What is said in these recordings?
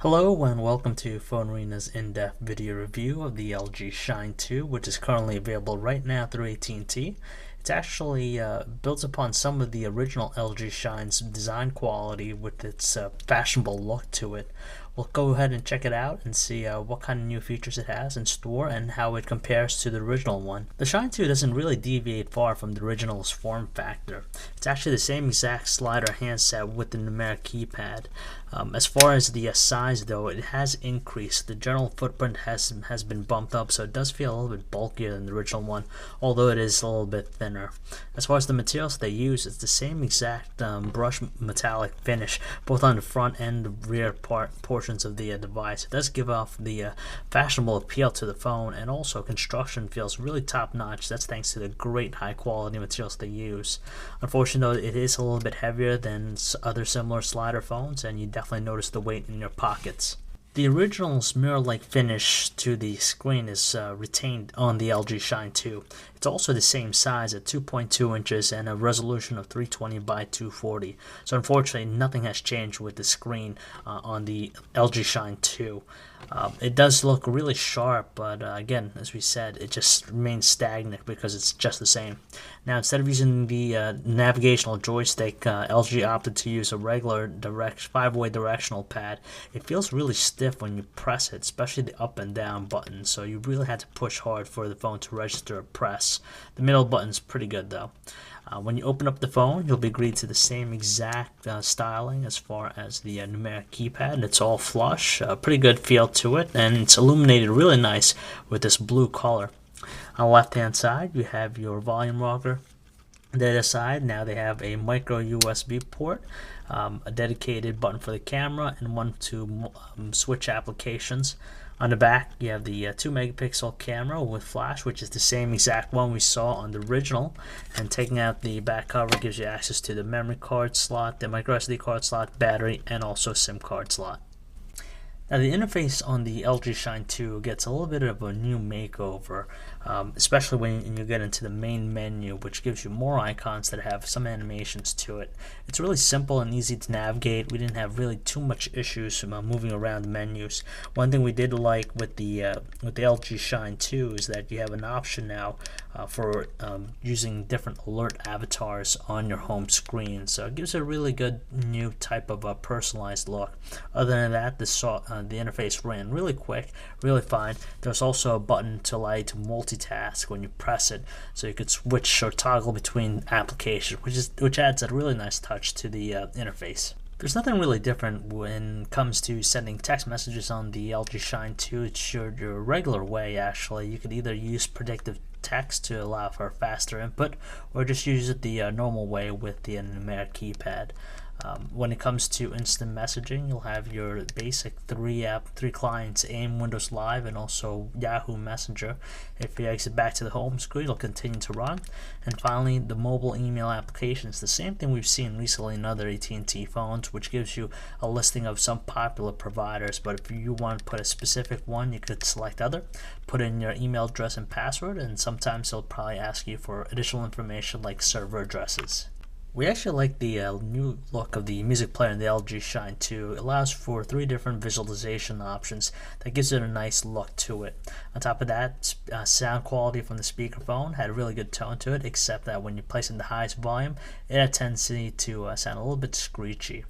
Hello and welcome to PhoneArena's in-depth video review of the LG Shine 2, which is currently available right now through AT&T. It's actually builds upon some of the original LG Shine's design quality with its fashionable look to it. We'll go ahead and check it out and see what kind of new features it has in store and how it compares to the original one. The Shine 2 doesn't really deviate far from the original's form factor. It's actually the same exact slider handset with the numeric keypad. As far as the size though, it has increased. The general footprint has been bumped up, so it does feel a little bit bulkier than the original one, although it is a little bit thinner. As far as the materials they use, it's the same exact brushed metallic finish, both on the front and rear portions of the device. It does give off the fashionable appeal to the phone, and also construction feels really top notch. That's thanks to the great high quality materials they use. Unfortunately, though, it is a little bit heavier than other similar slider phones, and you definitely notice the weight in your pockets. The original's mirror-like finish to the screen is retained on the LG Shine 2. It's also the same size at 2.2 inches and a resolution of 320 by 240. So unfortunately, nothing has changed with the screen on the LG Shine 2. It does look really sharp, but again, as we said, it just remains stagnant because it's just the same. Now, instead of using the navigational joystick, LG opted to use a regular 5-way directional pad. It feels really stiff when you press it, especially the up and down buttons, so you really had to push hard for the phone to register a press. The middle button's pretty good though. When you open up the phone, you'll be greeted to the same exact styling as far as the numeric keypad. It's all flush, pretty good feel to it, and it's illuminated really nice with this blue color. On the left hand side, you have your volume rocker. The other side, now they have a micro USB port, a dedicated button for the camera, and one to switch applications. On the back, you have the 2 megapixel camera with flash, which is the same exact one we saw on the original. And taking out the back cover gives you access to the memory card slot, the micro SD card slot, battery, and also SIM card slot. Now, the interface on the LG Shine 2 gets a little bit of a new makeover, especially when you get into the main menu, which gives you more icons that have some animations to it. It's really simple and easy to navigate. We didn't have really too much issues moving around the menus. One thing we did like with the LG Shine 2 is that you have an option now for using different alert avatars on your home screen. So it gives a really good new type of a personalized look. Other than that, the interface ran really quick, really fine. There's also a button to allow you to multitask when you press it, so you could switch or toggle between applications, which adds a really nice touch to the interface. There's nothing really different when it comes to sending text messages on the LG Shine 2. It's your regular way, actually. You could either use predictive text to allow for faster input, or just use it the normal way with the numeric keypad. When it comes to instant messaging, you'll have your basic three clients: AIM, Windows Live, and also Yahoo Messenger. If you exit back to the home screen, it'll continue to run. And finally, the mobile email application is the same thing we've seen recently in other AT&T phones, which gives you a listing of some popular providers. But if you want to put a specific one, you could select other, put in your email address and password, and sometimes they'll probably ask you for additional information like server addresses. We actually like the new look of the music player in the LG Shine 2. It allows for 3 different visualization options that gives it a nice look to it. On top of that, sound quality from the speakerphone had a really good tone to it, except that when you place it in the highest volume, it had a tendency to sound a little bit screechy.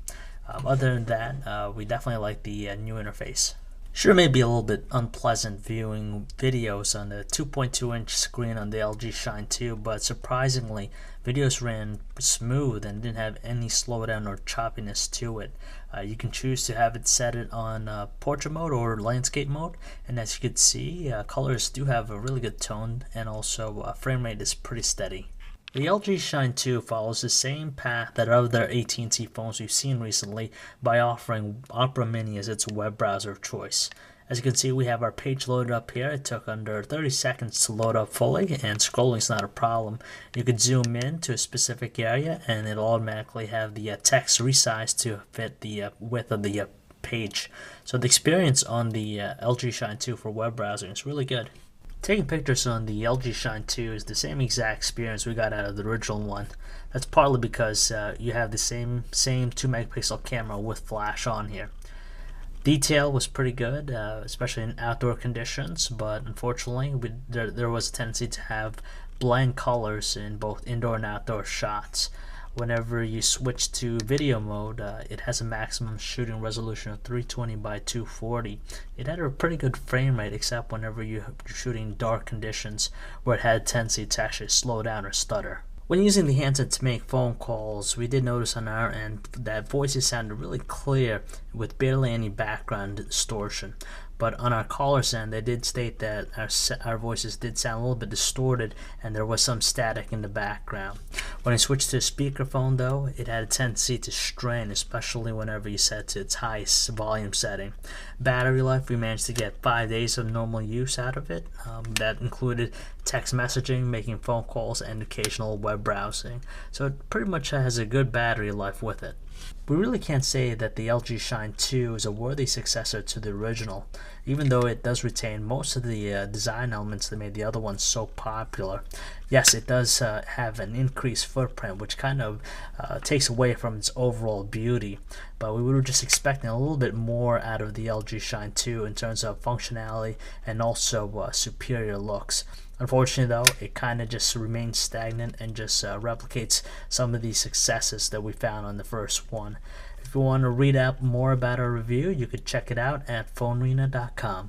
Other than that, we definitely like the new interface. Sure, it may be a little bit unpleasant viewing videos on the 2.2-inch screen on the LG Shine 2, but surprisingly, videos ran smooth and didn't have any slowdown or choppiness to it. You can choose to have it set it on portrait mode or landscape mode, and as you can see, colors do have a really good tone, and also frame rate is pretty steady. The LG Shine 2 follows the same path that other AT&T phones we've seen recently by offering Opera Mini as its web browser of choice. As you can see, we have our page loaded up here. It took under 30 seconds to load up fully, and scrolling is not a problem. You can zoom in to a specific area, and it'll automatically have the text resized to fit the width of the page. So the experience on the LG Shine 2 for web browsing is really good. Taking pictures on the LG Shine 2 is the same exact experience we got out of the original one. That's partly because you have the same 2 megapixel camera with flash on here. Detail was pretty good, especially in outdoor conditions, but unfortunately there was a tendency to have bland colors in both indoor and outdoor shots. Whenever you switch to video mode, it has a maximum shooting resolution of 320 by 240. It had a pretty good frame rate, except whenever you're shooting dark conditions, where it had a tendency to actually slow down or stutter. When using the handset to make phone calls, we did notice on our end that voices sounded really clear with barely any background distortion. But on our caller's end, they did state that our voices did sound a little bit distorted and there was some static in the background. When I switched to speakerphone though, it had a tendency to strain, especially whenever you set to its highest volume setting. Battery life, we managed to get 5 days of normal use out of it. That included text messaging, making phone calls, and occasional web browsing. So it pretty much has a good battery life with it. We really can't say that the LG Shine 2 is a worthy successor to the original, even though it does retain most of the design elements that made the other ones so popular. Yes, it does have an increased footprint, which kind of takes away from its overall beauty, but we were just expecting a little bit more out of the LG Shine 2 in terms of functionality and also superior looks. Unfortunately though, it kind of just remains stagnant and just replicates some of the successes that we found on the first one. If you want to read up more about our review, you could check it out at phonerena.com.